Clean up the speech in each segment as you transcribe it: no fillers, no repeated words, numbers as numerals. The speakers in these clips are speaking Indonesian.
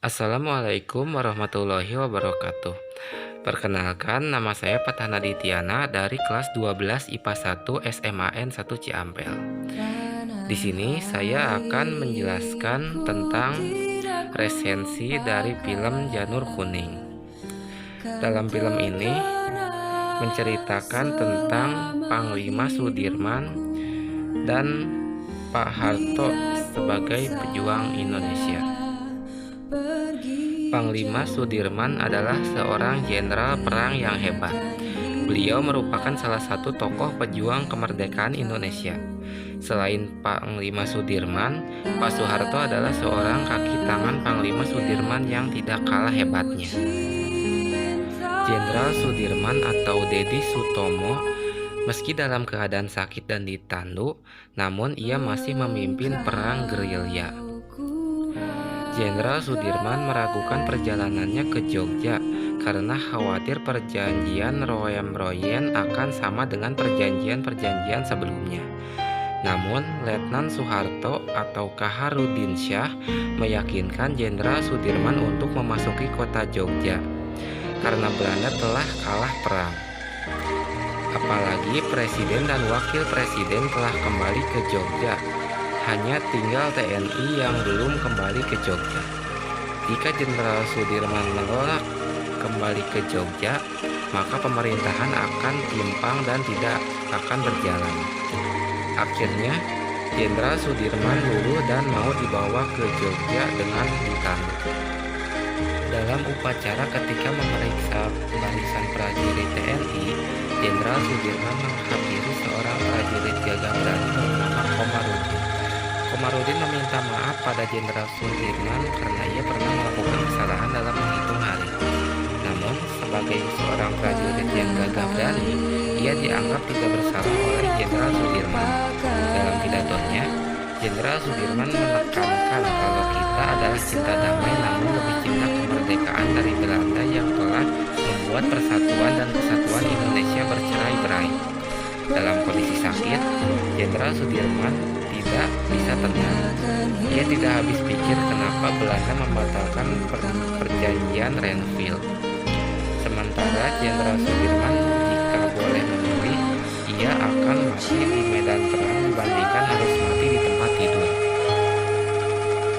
Assalamualaikum warahmatullahi wabarakatuh. Perkenalkan, nama saya Fatana Dityana dari kelas 12 IPA 1 SMAN 1 Ciampel. Di sini saya akan menjelaskan tentang resensi dari film Janur Kuning. Dalam film ini menceritakan tentang Panglima Sudirman dan Pak Harto sebagai pejuang Indonesia. Panglima Sudirman adalah seorang jenderal perang yang hebat. Beliau merupakan salah satu tokoh pejuang kemerdekaan Indonesia. Selain Panglima Sudirman, Pak Soeharto adalah seorang kaki tangan Panglima Sudirman yang tidak kalah hebatnya. Jenderal Sudirman atau Dedi Sutomo, meski dalam keadaan sakit dan ditandu, namun ia masih memimpin perang gerilya. Jenderal Sudirman meragukan perjalanannya ke Jogja karena khawatir perjanjian Roem-Royen akan sama dengan perjanjian-perjanjian sebelumnya. Namun, Letnan Soeharto atau Kaharudin Syah meyakinkan Jenderal Sudirman untuk memasuki kota Jogja karena Belanda telah kalah perang. Apalagi Presiden dan Wakil Presiden telah kembali ke Jogja. Hanya tinggal TNI yang belum kembali ke Jogja. Jika Jenderal Sudirman menolak kembali ke Jogja, maka pemerintahan akan timpang dan tidak akan berjalan. Akhirnya, Jenderal Sudirman luluh dan mau dibawa ke Jogja dengan ditandu. Dalam upacara ketika memeriksa barisan prajurit TNI, Jenderal Sudirman menghampiri seorang prajurit gagah berani bernama Komarudin. Komarudin meminta maaf pada Jenderal Sudirman karena ia pernah melakukan kesalahan dalam menghitung hari. Namun, sebagai seorang prajurit yang gagah berani, ia dianggap tidak bersalah oleh Jenderal Sudirman. Dalam pidatonya, Jenderal Sudirman menekankan kalau kita adalah cinta damai namun lebih cinta kemerdekaan dari Belanda yang telah membuat persatuan dan kesatuan Indonesia bercerai-berai. Dalam kondisi sakit, Jenderal Sudirman tidak bisa tenang. Ia tidak habis pikir kenapa Belanda membatalkan perjanjian Renville. Sementara Jenderal Sudirman jika boleh memilih, ia akan mati di medan perang dibandingkan harus mati di tempat tidur.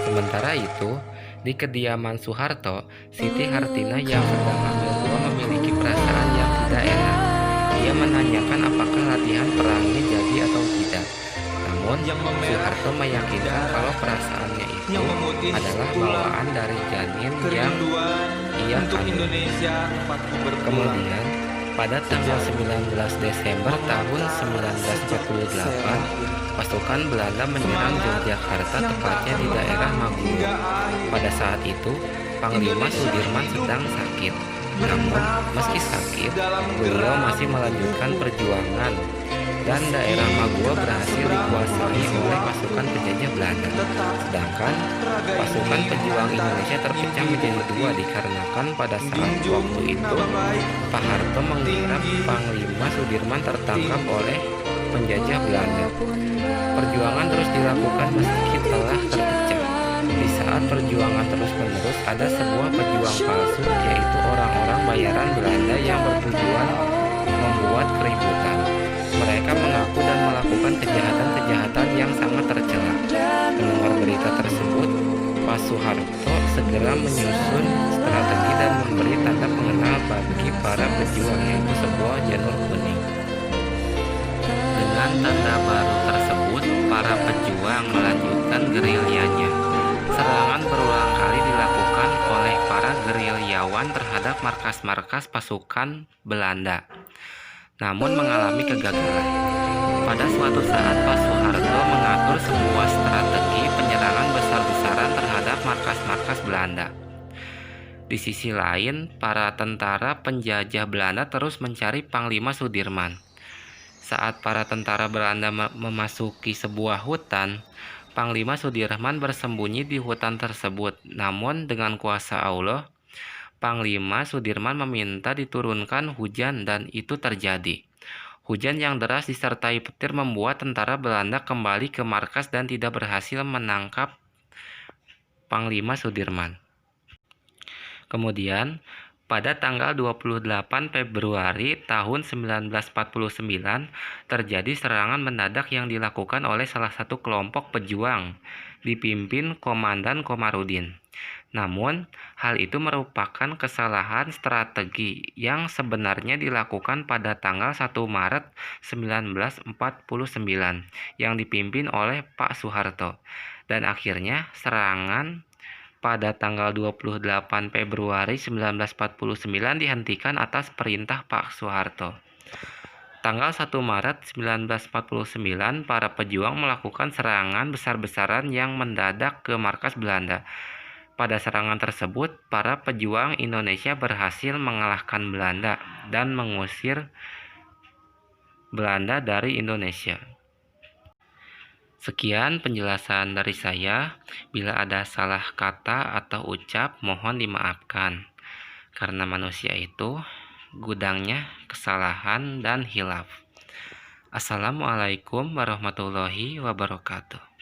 Sementara itu, di kediaman Soeharto, Siti Hartinah yang sedang hamil 2 memiliki perasaan yang tidak enak. Ia menanyakan apakah latihan perangnya jadi atau tidak. Namun, Soeharto meyakinkan kalau perasaannya itu adalah bawaan dari janin yang ia kandung. Kemudian, pada tanggal 19 Desember tahun 1948, pasukan Belanda menyerang Yogyakarta, tepatnya di daerah Maguwo. Pada saat itu, Panglima Sudirman sedang sakit. Namun, meski sakit, beliau masih melanjutkan perjuangan dan daerah Maguwo berhasil dikuasai oleh pasukan penjajah Belanda. Sedangkan pasukan pejuang Indonesia terpecah menjadi 2 dikarenakan pada saat waktu itu Pak Harto mengira Panglima Sudirman tertangkap oleh penjajah Belanda. Perjuangan terus dilakukan meski telah terpecah. Di saat perjuangan terus-menerus, ada sebuah pejuang palsu, yaitu orang-orang bayaran Belanda yang bertujuan membuat keributan. Mereka mengaku dan melakukan kejahatan-kejahatan yang sangat tercela. Mendengar berita tersebut, Pak Soeharto segera menyusun strategi dan memberi tanda pengenal bagi para pejuang, yaitu sebuah janur kuning. Dengan tanda baru tersebut, para pejuang melanjutkan gerilyanya. Serangan berulang kali dilakukan oleh para gerilyawan terhadap markas-markas pasukan Belanda, namun mengalami kegagalan. Pada suatu saat, Pak Soeharto mengatur sebuah strategi penyerangan besar-besaran terhadap markas-markas Belanda. Di sisi lain, para tentara penjajah Belanda terus mencari Panglima Sudirman. Saat para tentara Belanda memasuki sebuah hutan, Panglima Sudirman bersembunyi di hutan tersebut. Namun dengan kuasa Allah, Panglima Sudirman meminta diturunkan hujan dan itu terjadi. Hujan yang deras disertai petir membuat tentara Belanda kembali ke markas dan tidak berhasil menangkap Panglima Sudirman. Kemudian, pada tanggal 28 Februari tahun 1949, terjadi serangan mendadak yang dilakukan oleh salah satu kelompok pejuang, dipimpin Komandan Komarudin. Namun, hal itu merupakan kesalahan strategi yang sebenarnya dilakukan pada tanggal 1 Maret 1949 yang dipimpin oleh Pak Soeharto. Dan akhirnya serangan pada tanggal 28 Februari 1949 dihentikan atas perintah Pak Soeharto. Tanggal 1 Maret 1949, para pejuang melakukan serangan besar-besaran yang mendadak ke markas Belanda. Pada serangan tersebut, para pejuang Indonesia berhasil mengalahkan Belanda dan mengusir Belanda dari Indonesia. Sekian penjelasan dari saya. Bila ada salah kata atau ucap, mohon dimaafkan. Karena manusia itu gudangnya kesalahan dan hilaf. Assalamualaikum warahmatullahi wabarakatuh.